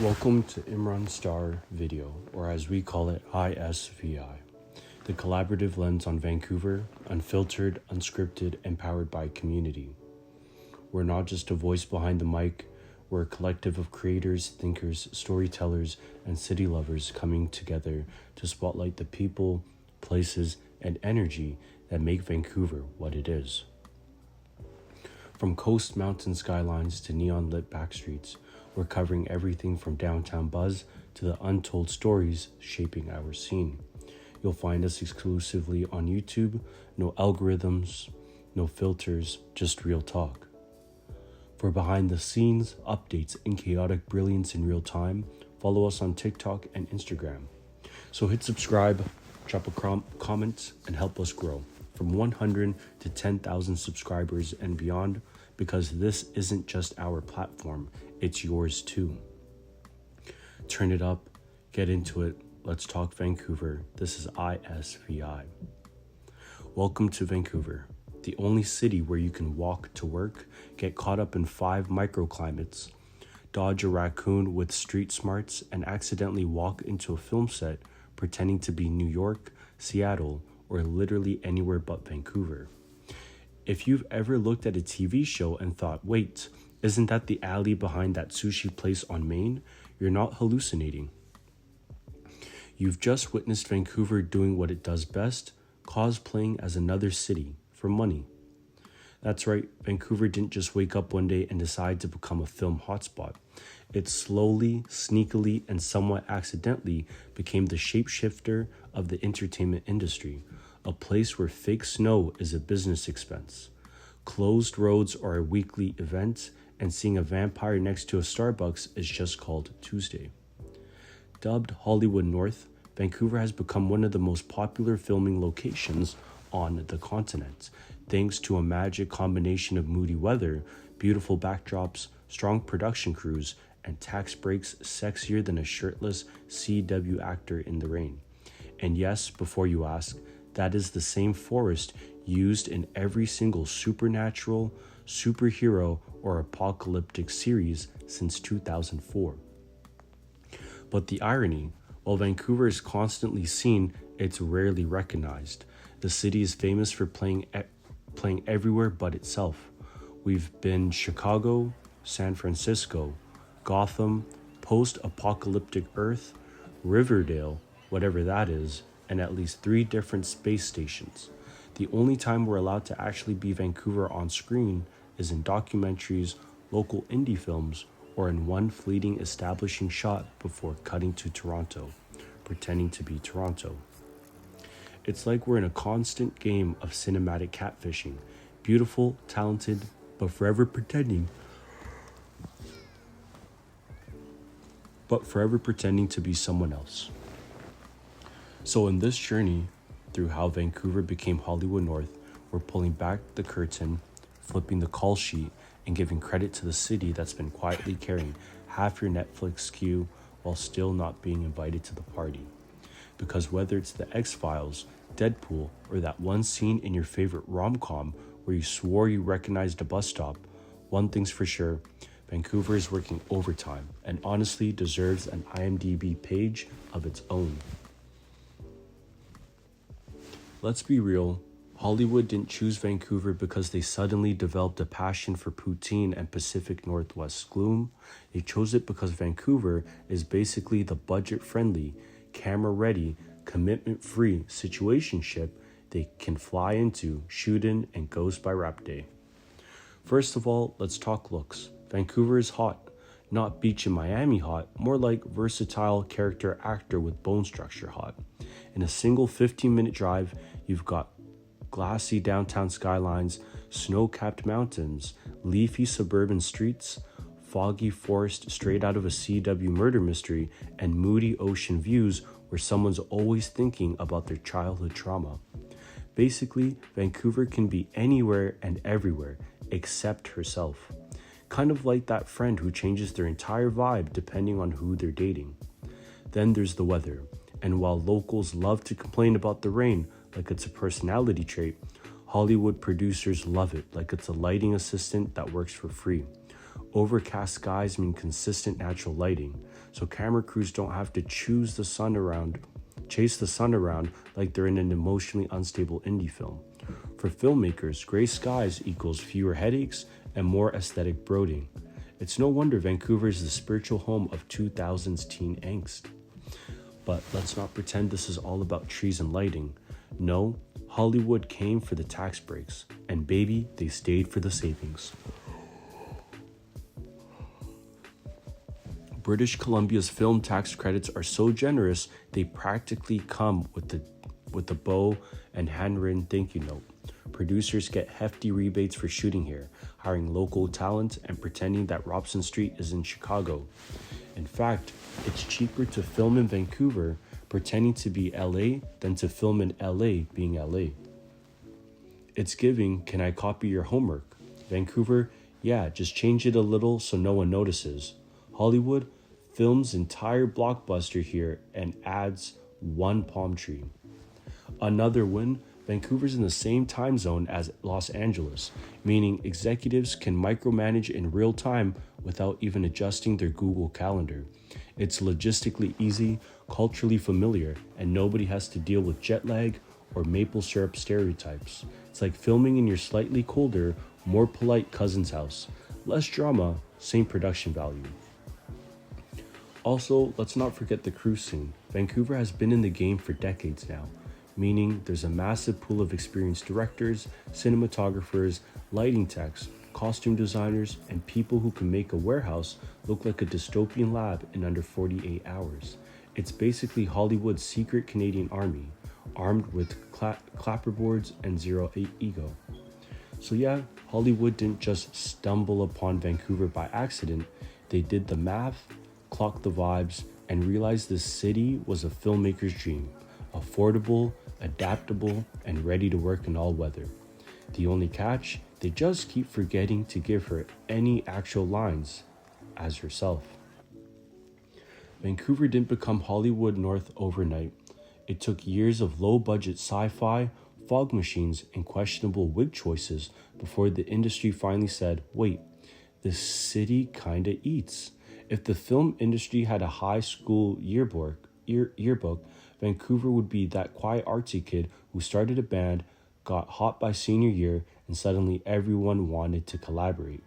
Welcome to Imran Star Video, or as we call it, ISVI, the collaborative lens on Vancouver, unfiltered, unscripted, and powered by community. We're not just a voice behind the mic, we're a collective of creators, thinkers, storytellers, and city lovers coming together to spotlight the people, places, and energy that make Vancouver what it is. From coast mountain skylines to neon-lit backstreets, we're covering everything from downtown buzz to the untold stories shaping our scene. You'll find us exclusively on YouTube, no algorithms, no filters, just real talk. For behind the scenes, updates, and chaotic brilliance in real time, follow us on TikTok and Instagram. So hit subscribe, drop a comment, and help us grow from 100 to 10,000 subscribers and beyond, because this isn't just our platform, it's yours too. Turn it up, get into it, let's talk Vancouver. This is ISVI. Welcome to Vancouver, the only city where you can walk to work, get caught up in 5 microclimates, dodge a raccoon with street smarts, and accidentally walk into a film set pretending to be New York, Seattle, or literally anywhere but Vancouver. If you've ever looked at a TV show and thought, wait, isn't that the alley behind that sushi place on Main? You're not hallucinating. You've just witnessed Vancouver doing what it does best, cosplaying as another city for money. That's right, Vancouver didn't just wake up one day and decide to become a film hotspot. It slowly, sneakily, and somewhat accidentally became the shapeshifter of the entertainment industry, a place where fake snow is a business expense, closed roads are a weekly event, and seeing a vampire next to a Starbucks is just called Tuesday. Dubbed Hollywood North, Vancouver has become one of the most popular filming locations on the continent, thanks to a magic combination of moody weather, beautiful backdrops, strong production crews, and tax breaks sexier than a shirtless CW actor in the rain. And yes, before you ask, that is the same forest used in every single supernatural, superhero, or apocalyptic series since 2004. But the irony, while Vancouver is constantly seen, it's rarely recognized. The city is famous for playing everywhere but itself. We've been Chicago, San Francisco, Gotham, post-apocalyptic Earth, Riverdale, whatever that is, and at least 3 different space stations. The only time we're allowed to actually be Vancouver on screen is in documentaries, local indie films, or in one fleeting establishing shot before cutting to Toronto, pretending to be Toronto. It's like we're in a constant game of cinematic catfishing, beautiful, talented, but forever pretending to be someone else. So in this journey through how Vancouver became Hollywood North, we're pulling back the curtain, flipping the call sheet, and giving credit to the city that's been quietly carrying half your Netflix queue while still not being invited to the party. Because whether it's the X-Files, Deadpool, or that one scene in your favorite rom-com where you swore you recognized a bus stop, one thing's for sure, Vancouver is working overtime and honestly deserves an IMDb page of its own. Let's be real, Hollywood didn't choose Vancouver because they suddenly developed a passion for poutine and Pacific Northwest gloom. They chose it because Vancouver is basically the budget-friendly, camera-ready, commitment-free situationship they can fly into, shoot in, and ghost by wrap day. First of all, let's talk looks. Vancouver is hot. Not beach in Miami hot, more like versatile character actor with bone structure hot. In a single 15-minute drive, you've got glassy downtown skylines, snow-capped mountains, leafy suburban streets, foggy forest straight out of a CW murder mystery, and moody ocean views where someone's always thinking about their childhood trauma. Basically, Vancouver can be anywhere and everywhere except herself. Kind of like that friend who changes their entire vibe depending on who they're dating. Then there's the weather, and while locals love to complain about the rain like it's a personality trait, Hollywood producers love it like it's a lighting assistant that works for free. Overcast skies mean consistent natural lighting, so camera crews don't have to chase the sun around like they're in an emotionally unstable indie film. For filmmakers, gray skies equals fewer headaches and more aesthetic brooding. It's no wonder Vancouver is the spiritual home of 2000s teen angst. But let's not pretend this is all about trees and lighting. No, Hollywood came for the tax breaks, and baby, they stayed for the savings. British Columbia's film tax credits are so generous, they practically come with a bow and handwritten thank you note. Producers get hefty rebates for shooting here, hiring local talent and pretending that Robson Street is in Chicago. In fact, it's cheaper to film in Vancouver pretending to be LA than to film in LA being LA. It's giving, can I copy your homework? Vancouver, yeah, just change it a little so no one notices. Hollywood films entire blockbuster here and adds one palm tree. Another win, Vancouver's in the same time zone as Los Angeles, meaning executives can micromanage in real time without even adjusting their Google Calendar. It's logistically easy, culturally familiar, and nobody has to deal with jet lag or maple syrup stereotypes. It's like filming in your slightly colder, more polite cousin's house. Less drama, same production value. Also, let's not forget the cruise scene. Vancouver has been in the game for decades now, meaning there's a massive pool of experienced directors, cinematographers, lighting techs, costume designers, and people who can make a warehouse look like a dystopian lab in under 48 hours. It's basically Hollywood's secret Canadian army, armed with clapperboards and zero ego. So yeah, Hollywood didn't just stumble upon Vancouver by accident. They did the math, clocked the vibes, and realized this city was a filmmaker's dream. Affordable, adaptable, and ready to work in all weather. The only catch, they just keep forgetting to give her any actual lines as herself. Vancouver didn't become Hollywood North overnight. It took years of low-budget sci-fi, fog machines, and questionable wig choices before the industry finally said, wait, this city kinda eats. If the film industry had a high school yearbook, Vancouver would be that quiet artsy kid who started a band, got hot by senior year, and suddenly everyone wanted to collaborate.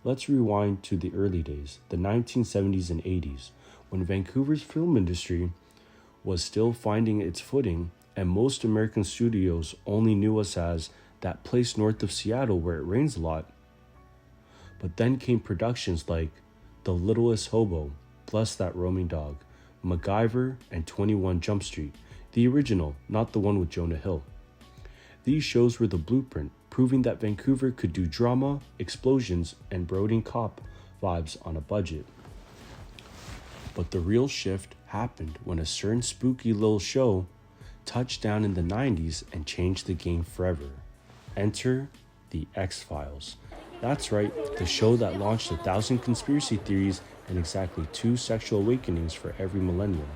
Let's rewind to the early days, the 1970s and 80s, when Vancouver's film industry was still finding its footing, and most American studios only knew us as that place north of Seattle where it rains a lot. But then came productions like The Littlest Hobo, Bless That Roaming Dog, MacGyver, and 21 Jump Street, the original, not the one with Jonah Hill. These shows were the blueprint, proving that Vancouver could do drama, explosions, and brooding cop vibes on a budget. But the real shift happened when a certain spooky little show touched down in the 90s and changed the game forever. Enter The X-Files. That's right, the show that launched 1,000 conspiracy theories and exactly 2 sexual awakenings for every millennium.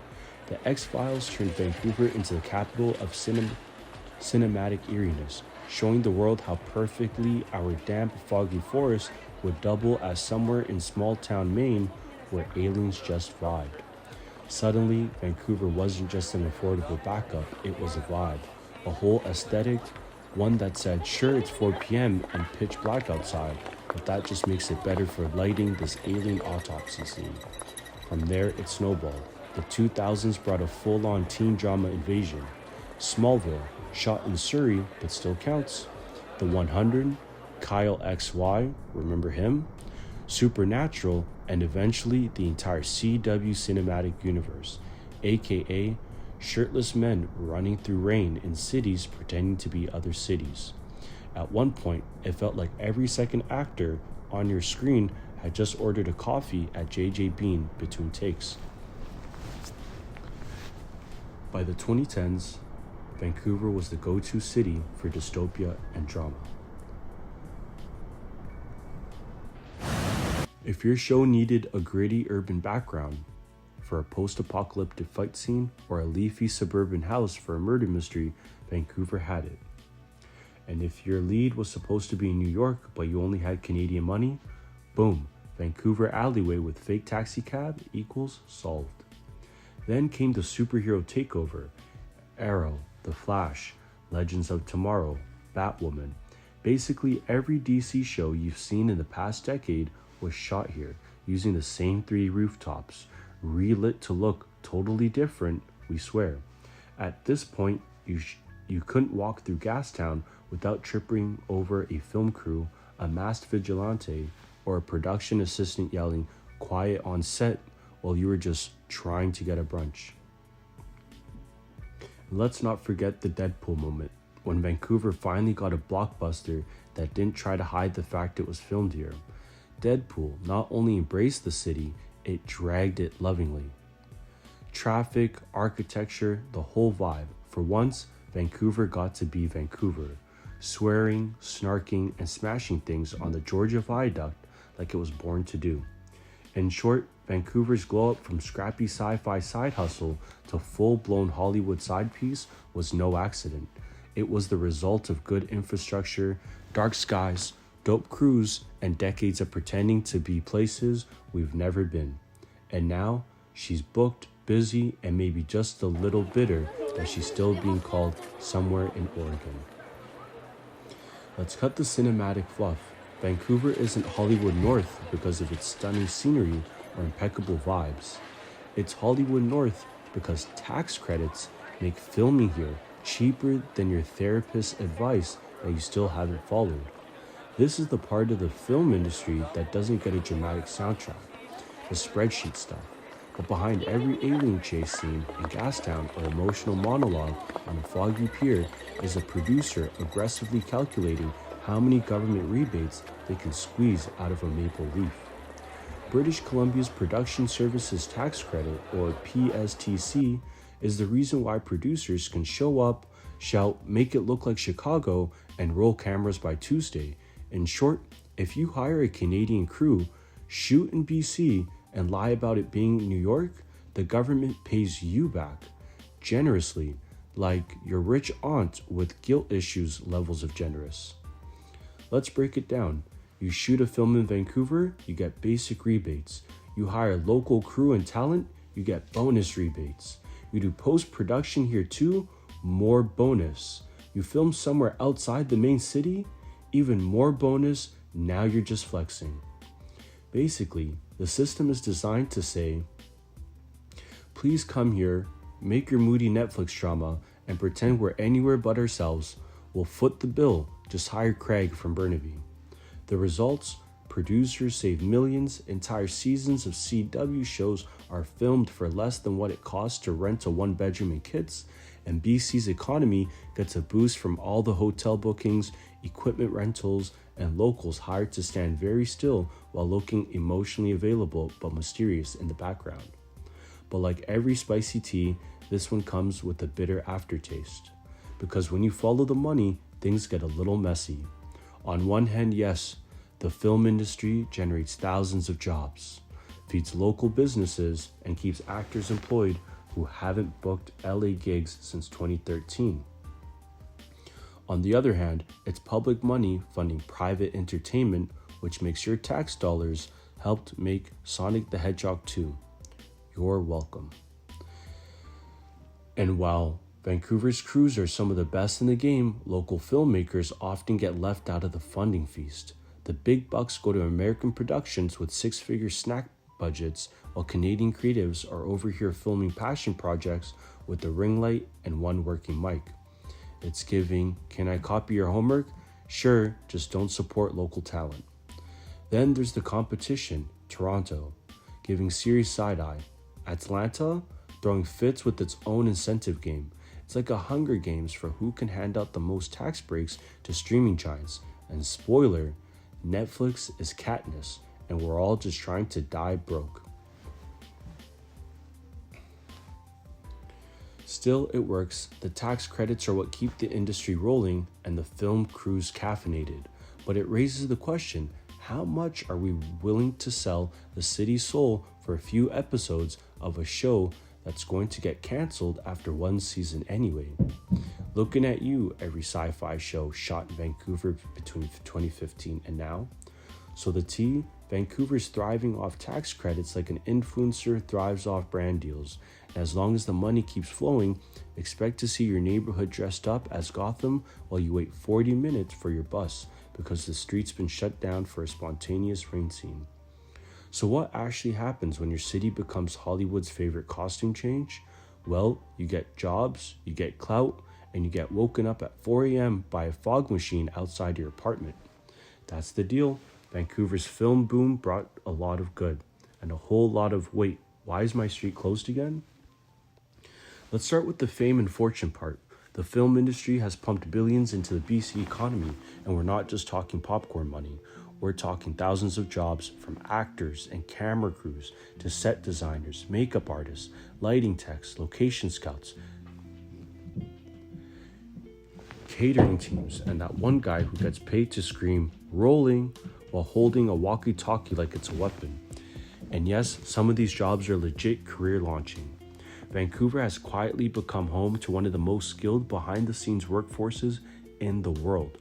The X-Files turned Vancouver into the capital of cinematic eeriness, showing the world how perfectly our damp, foggy forest would double as somewhere in small-town Maine where aliens just vibed. Suddenly, Vancouver wasn't just an affordable backup, it was a vibe, a whole aesthetic, one that said, sure, it's 4 p.m. and pitch black outside, but that just makes it better for lighting this alien autopsy scene. From there, it snowballed. The 2000s brought a full-on teen drama invasion. Smallville, shot in Surrey, but still counts. The 100, Kyle XY, remember him? Supernatural, and eventually the entire CW cinematic universe, aka shirtless men running through rain in cities pretending to be other cities. At one point, it felt like every second actor on your screen had just ordered a coffee at JJ Bean between takes. By the 2010s, Vancouver was the go-to city for dystopia and drama. If your show needed a gritty urban background for a post-apocalyptic fight scene or a leafy suburban house for a murder mystery, Vancouver had it. And if your lead was supposed to be in New York but you only had Canadian money, boom, Vancouver alleyway with fake taxi cab equals solved. Then came the superhero takeover. Arrow, The Flash, Legends of Tomorrow, Batwoman. Basically every DC show you've seen in the past decade was shot here, using the same 3 rooftops, relit to look totally different, we swear. At this point, you couldn't walk through Gastown without tripping over a film crew, a masked vigilante, or a production assistant yelling, "Quiet on set," while you were just trying to get a brunch. Let's not forget the Deadpool moment, when Vancouver finally got a blockbuster that didn't try to hide the fact it was filmed here. Deadpool not only embraced the city, it dragged it lovingly. Traffic, architecture, the whole vibe. For once, Vancouver got to be Vancouver, swearing, snarking, and smashing things on the Georgia Viaduct like it was born to do. In short, Vancouver's glow up from scrappy sci-fi side hustle to full-blown Hollywood side piece was no accident. It was the result of good infrastructure, dark skies, dope crews, and decades of pretending to be places we've never been. And now, she's booked, busy, and maybe just a little bitter that she's still being called somewhere in Oregon. Let's cut the cinematic fluff. Vancouver isn't Hollywood North because of its stunning scenery or impeccable vibes. It's Hollywood North because tax credits make filming here cheaper than your therapist's advice that you still haven't followed. This is the part of the film industry that doesn't get a dramatic soundtrack, the spreadsheet stuff. But behind every alien chase scene in Gastown or emotional monologue on a foggy pier is a producer aggressively calculating how many government rebates they can squeeze out of a maple leaf. British Columbia's Production Services Tax Credit, or PSTC, is the reason why producers can show up, shout, make it look like Chicago, and roll cameras by Tuesday. In short, if you hire a Canadian crew, shoot in BC, and lie about it being New York, the government pays you back generously, like your rich aunt with guilt issues levels of generous. Let's break it down. You shoot a film in Vancouver, you get basic rebates. You hire local crew and talent, you get bonus rebates. You do post-production here too, more bonus. You film somewhere outside the main city, even more bonus, now you're just flexing. Basically, the system is designed to say, please come here, make your moody Netflix drama, and pretend we're anywhere but ourselves. We'll foot the bill, just hire Craig from Burnaby. The results? Producers save millions, entire seasons of CW shows are filmed for less than what it costs to rent a 1-bedroom in Kits, and BC's economy gets a boost from all the hotel bookings, equipment rentals, and locals hired to stand very still while looking emotionally available but mysterious in the background. But like every spicy tea, this one comes with a bitter aftertaste. Because when you follow the money, things get a little messy. On one hand, yes, the film industry generates thousands of jobs, feeds local businesses, and keeps actors employed who haven't booked LA gigs since 2013. On the other hand, it's public money funding private entertainment, which makes your tax dollars helped make Sonic the Hedgehog 2. You're welcome. And while Vancouver's crews are some of the best in the game, local filmmakers often get left out of the funding feast. The big bucks go to American productions with 6-figure snack budgets, while Canadian creatives are over here filming passion projects with a ring light and one working mic. It's giving, can I copy your homework? Sure, just don't support local talent. Then there's the competition, Toronto, giving serious side-eye. Atlanta, throwing fits with its own incentive game. It's like a Hunger Games for who can hand out the most tax breaks to streaming giants. And spoiler, Netflix is Katniss, and we're all just trying to die broke. Still, it works. The tax credits are what keep the industry rolling and the film crews caffeinated. But it raises the question, how much are we willing to sell the city's soul for a few episodes of a show that's going to get canceled after one season anyway? Looking at you, every sci-fi show shot in Vancouver between 2015 and now. So the tea, Vancouver's thriving off tax credits like an influencer thrives off brand deals. And as long as the money keeps flowing, expect to see your neighborhood dressed up as Gotham while you wait 40 minutes for your bus because the street's been shut down for a spontaneous rain scene. So what actually happens when your city becomes Hollywood's favorite costume change? Well, you get jobs, you get clout, and you get woken up at 4 a.m. by a fog machine outside your apartment. That's the deal. Vancouver's film boom brought a lot of good and a whole lot of wait, why is my street closed again? Let's start with the fame and fortune part. The film industry has pumped billions into the BC economy, and we're not just talking popcorn money. We're talking thousands of jobs from actors and camera crews to set designers, makeup artists, lighting techs, location scouts, catering teams, and that one guy who gets paid to scream rolling while holding a walkie-talkie like it's a weapon. And yes, some of these jobs are legit career launching. Vancouver has quietly become home to one of the most skilled behind-the-scenes workforces in the world.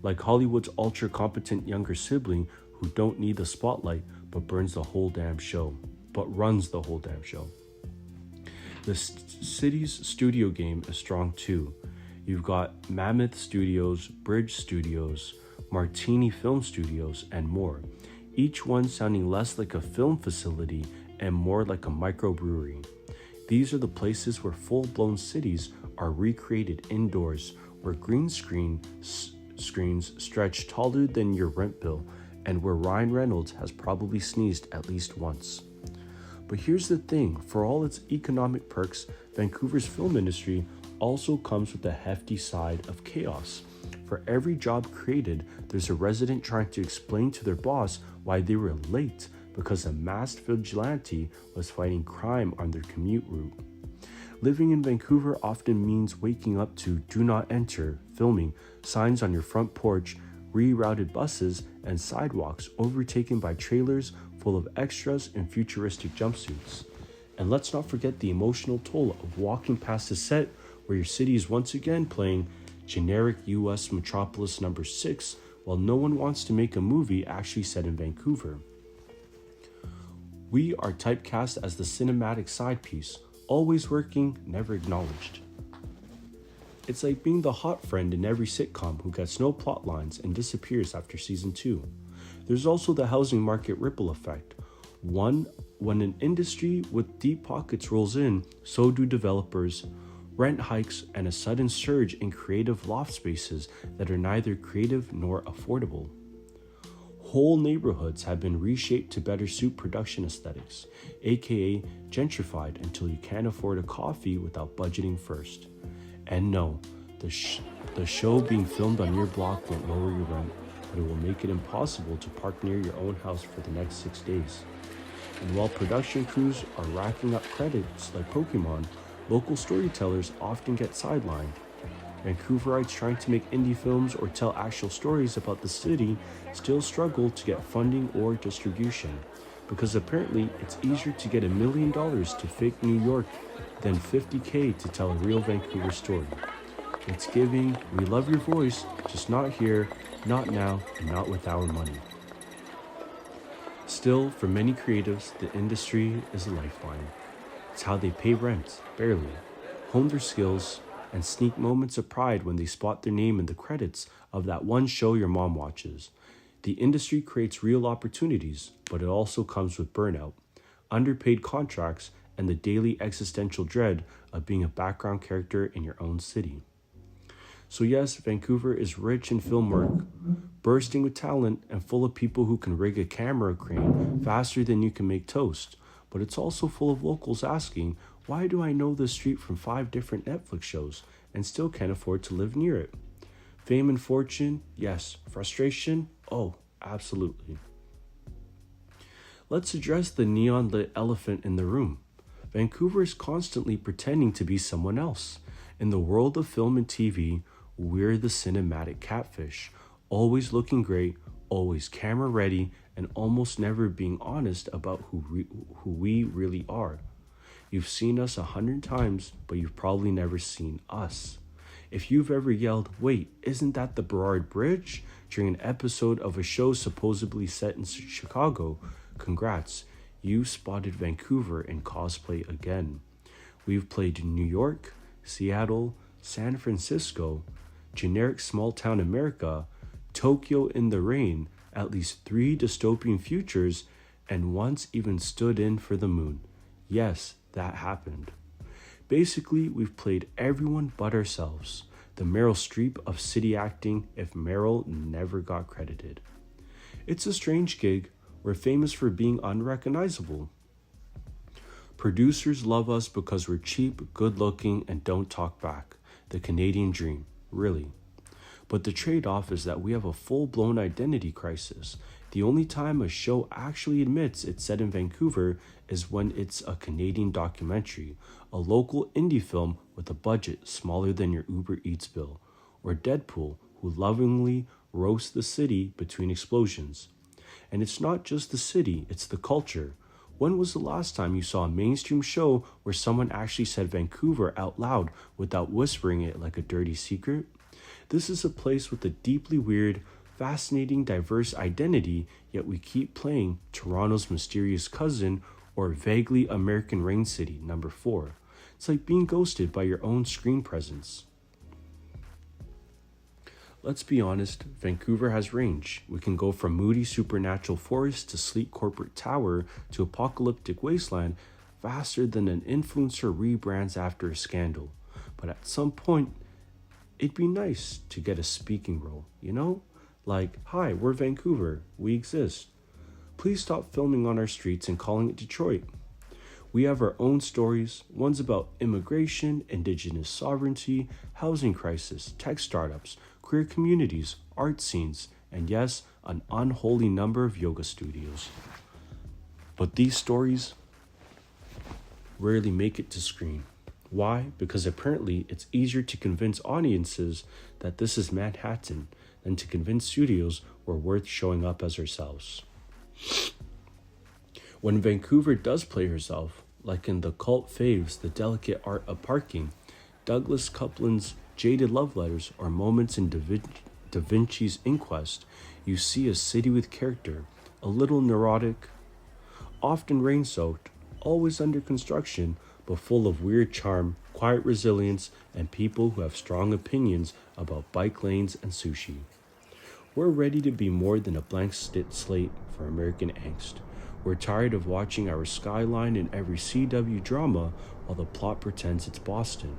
Like Hollywood's ultra-competent younger sibling who don't need the spotlight but runs the whole damn show. The city's studio game is strong too. You've got Mammoth Studios, Bridge Studios, Martini Film Studios, and more. Each one sounding less like a film facility and more like a microbrewery. These are the places where full-blown cities are recreated indoors, where green screens stretch taller than your rent bill, and where Ryan Reynolds has probably sneezed at least once. But here's the thing, for all its economic perks, Vancouver's film industry also comes with a hefty side of chaos. For every job created, there's a resident trying to explain to their boss why they were late because a masked vigilante was fighting crime on their commute route. Living in Vancouver often means waking up to "Do Not Enter" filming, signs on your front porch, rerouted buses, and sidewalks overtaken by trailers full of extras in futuristic jumpsuits. And let's not forget the emotional toll of walking past a set where your city is once again playing generic US Metropolis number 6 while no one wants to make a movie actually set in Vancouver. We are typecast as the cinematic side piece, always working, never acknowledged. It's like being the hot friend in every sitcom who gets no plot lines and disappears after season 2. There's also the housing market ripple effect. When an industry with deep pockets rolls in, so do developers, rent hikes, and a sudden surge in creative loft spaces that are neither creative nor affordable. Whole neighborhoods have been reshaped to better suit production aesthetics, aka gentrified until you can't afford a coffee without budgeting first. And no, the show being filmed on your block won't lower your rent, but it will make it impossible to park near your own house for the next 6 days. And while production crews are racking up credits like Pokemon, local storytellers often get sidelined. Vancouverites trying to make indie films or tell actual stories about the city still struggle to get funding or distribution, because apparently it's easier to get $1 million to fake New York than $50K to tell a real Vancouver story. It's giving, we love your voice, just not here, not now, and not with our money. Still, for many creatives, the industry is a lifeline. It's how they pay rent, barely, hone their skills, and sneak moments of pride when they spot their name in the credits of that one show your mom watches. The industry creates real opportunities, but it also comes with burnout, underpaid contracts, and the daily existential dread of being a background character in your own city. So yes, Vancouver is rich in film work, bursting with talent and full of people who can rig a camera crane faster than you can make toast. But it's also full of locals asking, why do I know this street from 5 different Netflix shows and still can't afford to live near it? Fame and fortune, yes. Frustration, oh, absolutely. Let's address the neon-lit elephant in the room. Vancouver is constantly pretending to be someone else. In the world of film and TV, we're the cinematic catfish, always looking great, always camera ready, and almost never being honest about who we really are. You've seen us 100 times, but you've probably never seen us. If you've ever yelled, "Wait, isn't that the Burrard Bridge?" during an episode of a show supposedly set in Chicago, congrats, you spotted Vancouver in cosplay again. We've played New York, Seattle, San Francisco, generic small town America, Tokyo in the rain, at least 3 dystopian futures, and once even stood in for the moon. Yes, that happened. Basically, we've played everyone but ourselves, the Meryl Streep of city acting if Meryl never got credited. It's a strange gig. We're famous for being unrecognizable. Producers love us because we're cheap, good-looking, and don't talk back. The Canadian dream, really. But the trade-off is that we have a full-blown identity crisis. The only time a show actually admits it's set in Vancouver is when it's a Canadian documentary, a local indie film with a budget smaller than your Uber Eats bill, or Deadpool, who lovingly roasts the city between explosions. And it's not just the city, it's the culture. When was the last time you saw a mainstream show where someone actually said Vancouver out loud without whispering it like a dirty secret? This is a place with a deeply weird, fascinating, diverse identity, yet we keep playing Toronto's mysterious cousin or vaguely American Rain City, number 4. It's like being ghosted by your own screen presence. Let's be honest, Vancouver has range. We can go from moody supernatural forest to sleek corporate tower to apocalyptic wasteland faster than an influencer rebrands after a scandal. But at some point, it'd be nice to get a speaking role, you know? Like, "Hi, we're Vancouver. We exist. Please stop filming on our streets and calling it Detroit." We have our own stories, ones about immigration, indigenous sovereignty, housing crisis, tech startups, queer communities, art scenes, and yes, an unholy number of yoga studios. But these stories rarely make it to screen. Why? Because apparently it's easier to convince audiences that this is Manhattan than to convince studios we're worth showing up as ourselves. When Vancouver does play herself, like in the cult faves The Delicate Art of Parking, Douglas Coupland's Jaded Love Letters, or moments in Da Vinci's Inquest, you see a city with character, a little neurotic, often rain-soaked, always under construction, but full of weird charm, quiet resilience, and people who have strong opinions about bike lanes and sushi. We're ready to be more than a blank slate for American angst. We're tired of watching our skyline in every CW drama while the plot pretends it's Boston.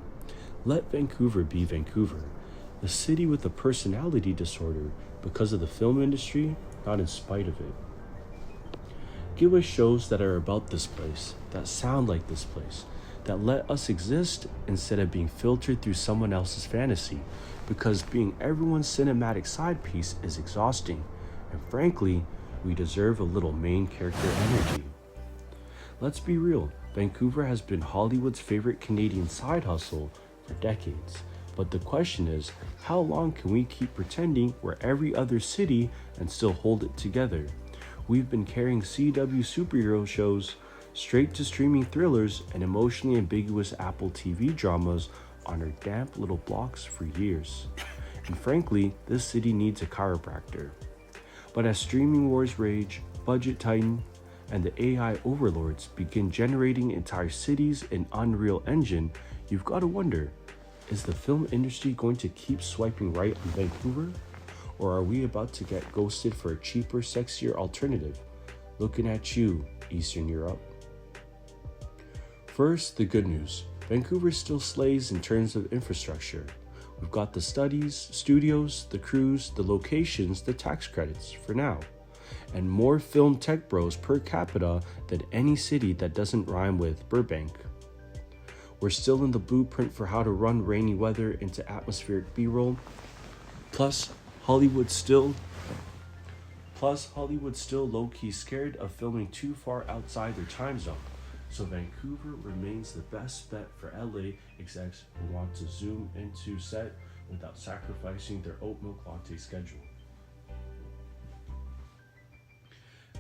Let Vancouver be Vancouver, the city with a personality disorder because of the film industry, not in spite of it. Give us shows that are about this place, that sound like this place, that let us exist instead of being filtered through someone else's fantasy, because being everyone's cinematic side piece is exhausting, and frankly, we deserve a little main character energy. Let's be real, Vancouver has been Hollywood's favorite Canadian side hustle for decades, but the question is, how long can we keep pretending we're every other city and still hold it together? We've been carrying CW superhero shows, straight to streaming thrillers, and emotionally ambiguous Apple TV dramas on our damp little blocks for years. And frankly, this city needs a chiropractor. But as streaming wars rage, budget tighten, and the AI overlords begin generating entire cities in Unreal Engine, you've got to wonder, is the film industry going to keep swiping right on Vancouver? Or are we about to get ghosted for a cheaper, sexier alternative? Looking at you, Eastern Europe. First, the good news. Vancouver still slays in terms of infrastructure. We've got the studios, the crews, the locations, the tax credits, for now. And more film tech bros per capita than any city that doesn't rhyme with Burbank. We're still in the blueprint for how to run rainy weather into atmospheric B-roll. Plus, Hollywood's still low-key scared of filming too far outside their time zone. So Vancouver remains the best bet for LA execs who want to zoom into set without sacrificing their oat milk latte schedule.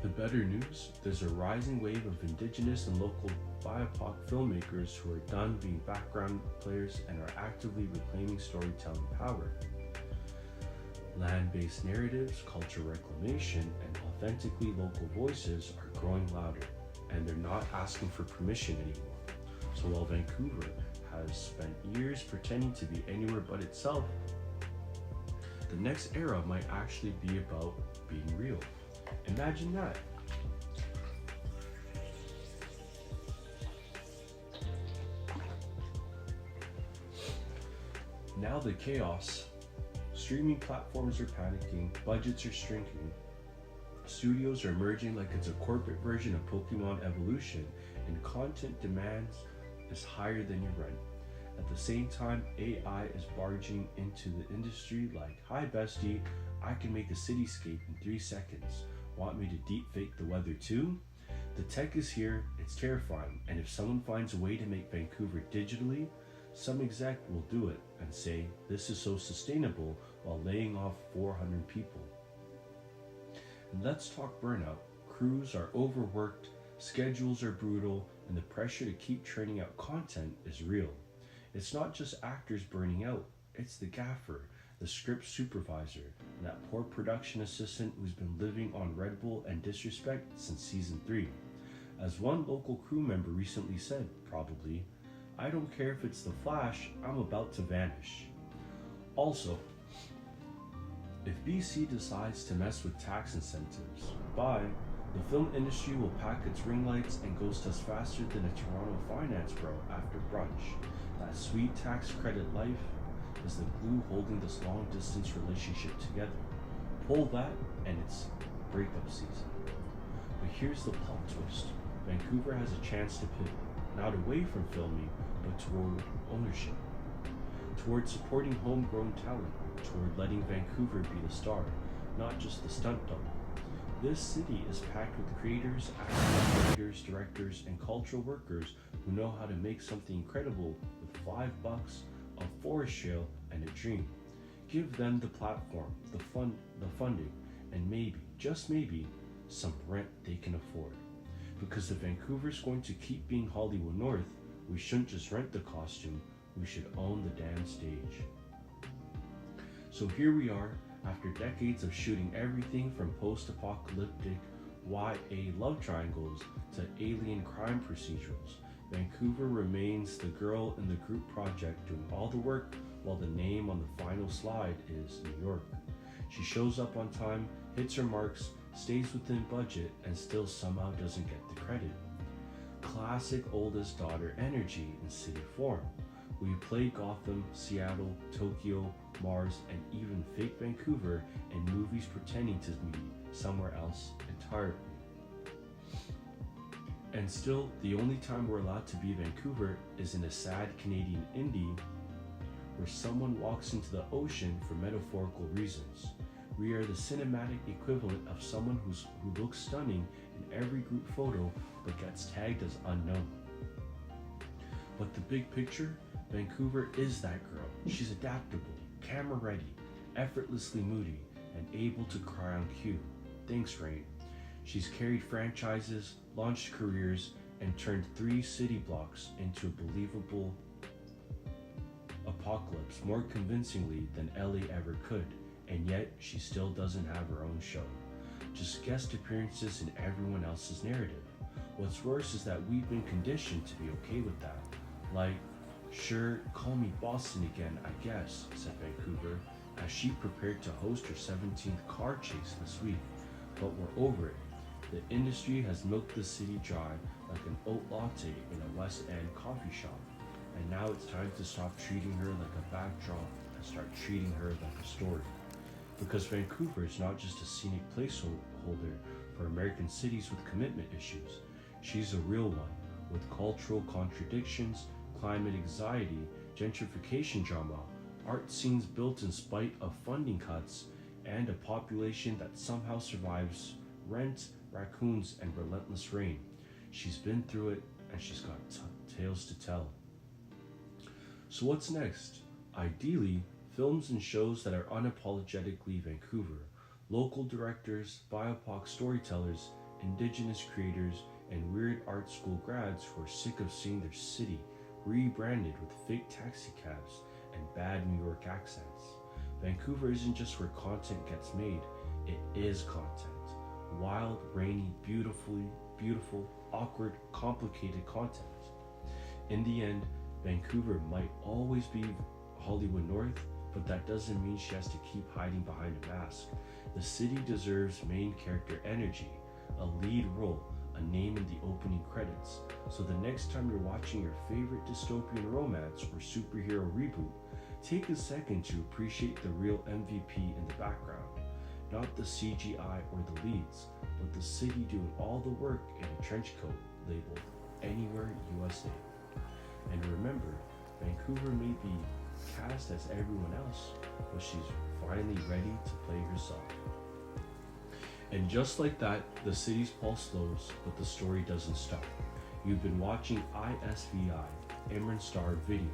The better news, there's a rising wave of Indigenous and local BIPOC filmmakers who are done being background players and are actively reclaiming storytelling power. Land-based narratives, cultural reclamation, and authentically local voices are growing louder, and they're not asking for permission anymore. So while Vancouver has spent years pretending to be anywhere but itself, the next era might actually be about being real. Imagine that. Now the chaos. Streaming platforms are panicking, budgets are shrinking, studios are emerging like it's a corporate version of Pokemon Evolution, and content demands is higher than your rent. At the same time, AI is barging into the industry like, "Hi bestie, I can make a cityscape in 3 seconds. Want me to deep fake the weather too?" The tech is here, it's terrifying, and if someone finds a way to make Vancouver digitally, some exec will do it and say, "This is so sustainable," while laying off 400 people. And let's talk burnout. Crews are overworked, schedules are brutal, and the pressure to keep churning out content is real. It's not just actors burning out, it's the gaffer, the script supervisor, and that poor production assistant who's been living on Red Bull and disrespect since season 3. As one local crew member recently said, probably, "I don't care if it's the Flash, I'm about to vanish." Also, if BC decides to mess with tax incentives, bye, the film industry will pack its ring lights and ghost us faster than a Toronto finance bro after brunch. That sweet tax credit life is the glue holding this long distance relationship together. Pull that and it's breakup season. But here's the plot twist. Vancouver has a chance to pivot, not away from filming, but toward ownership, toward supporting homegrown talent, toward letting Vancouver be the star, not just the stunt double. This city is packed with creators, actors, writers, directors, and cultural workers who know how to make something incredible with $5, a forest trail, and a dream. Give them the platform, the funding, and maybe, just maybe, some rent they can afford. Because if Vancouver's going to keep being Hollywood North, we shouldn't just rent the costume, we should own the damn stage. So here we are, after decades of shooting everything from post-apocalyptic YA love triangles to alien crime procedurals. Vancouver remains the girl in the group project doing all the work, while the name on the final slide is New York. She shows up on time, hits her marks, stays within budget, and still somehow doesn't get the credit. Classic oldest daughter energy in city form. We played Gotham, Seattle, Tokyo, Mars, and even fake Vancouver in movies pretending to be somewhere else entirely. And still, the only time we're allowed to be Vancouver is in a sad Canadian indie where someone walks into the ocean for metaphorical reasons. We are the cinematic equivalent of someone who looks stunning in every group photo but gets tagged as unknown. But the big picture, Vancouver is that girl. She's adaptable, camera ready, effortlessly moody, and able to cry on cue. Thanks, Rain. She's carried franchises, launched careers, and turned 3 city blocks into a believable apocalypse more convincingly than LA ever could, and yet she still doesn't have her own show. Just guest appearances in everyone else's narrative. What's worse is that we've been conditioned to be okay with that. Like, "Sure, call me Boston again, I guess," said Vancouver, as she prepared to host her 17th car chase this week. But we're over it. The industry has milked the city dry like an oat latte in a West End coffee shop. And now it's time to stop treating her like a backdrop and start treating her like a story. Because Vancouver is not just a scenic placeholder for American cities with commitment issues. She's a real one, with cultural contradictions, climate anxiety, gentrification drama, art scenes built in spite of funding cuts, and a population that somehow survives rent, raccoons, and relentless rain. She's been through it, and she's got tales to tell. So what's next? Ideally, films and shows that are unapologetically Vancouver, local directors, BIPOC storytellers, Indigenous creators, and weird art school grads who are sick of seeing their city rebranded with fake taxi cabs and bad New York accents. Vancouver isn't just where content gets made, it is content. Wild, rainy, beautiful, awkward, complicated content. In the end, Vancouver might always be Hollywood North, but that doesn't mean she has to keep hiding behind a mask. The city deserves main character energy, a lead role, a name in the opening credits. So the next time you're watching your favorite dystopian romance or superhero reboot, take a second to appreciate the real MVP in the background. Not the CGI or the leads, but the city doing all the work in a trench coat labeled Anywhere USA. And remember, Vancouver may be cast as everyone else, but she's finally ready to play herself. And just like that, the city's pulse slows, but the story doesn't stop. You've been watching ISVI, Imran Star Video,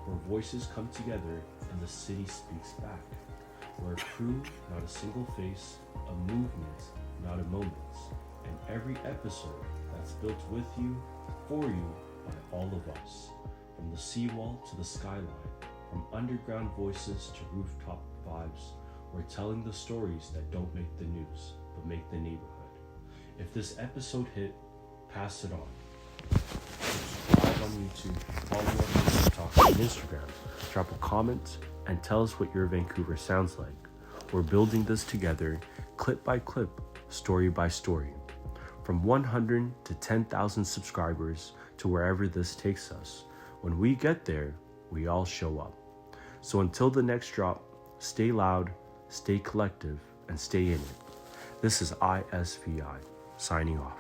where voices come together and the city speaks back. We're a crew, not a single face, a movement, not a moment, and every episode that's built with you, for you, by all of us. From the seawall to the skyline, from underground voices to rooftop vibes, we're telling the stories that don't make the news, but make the neighborhood. If this episode hit, pass it on. Subscribe on YouTube, follow us on TikTok and Instagram, drop a comment, and tell us what your Vancouver sounds like. We're building this together, clip by clip, story by story. From 100 to 10,000 subscribers to wherever this takes us. When we get there, we all show up. So until the next drop, stay loud, stay collective, and stay in it. This is ISVI, signing off.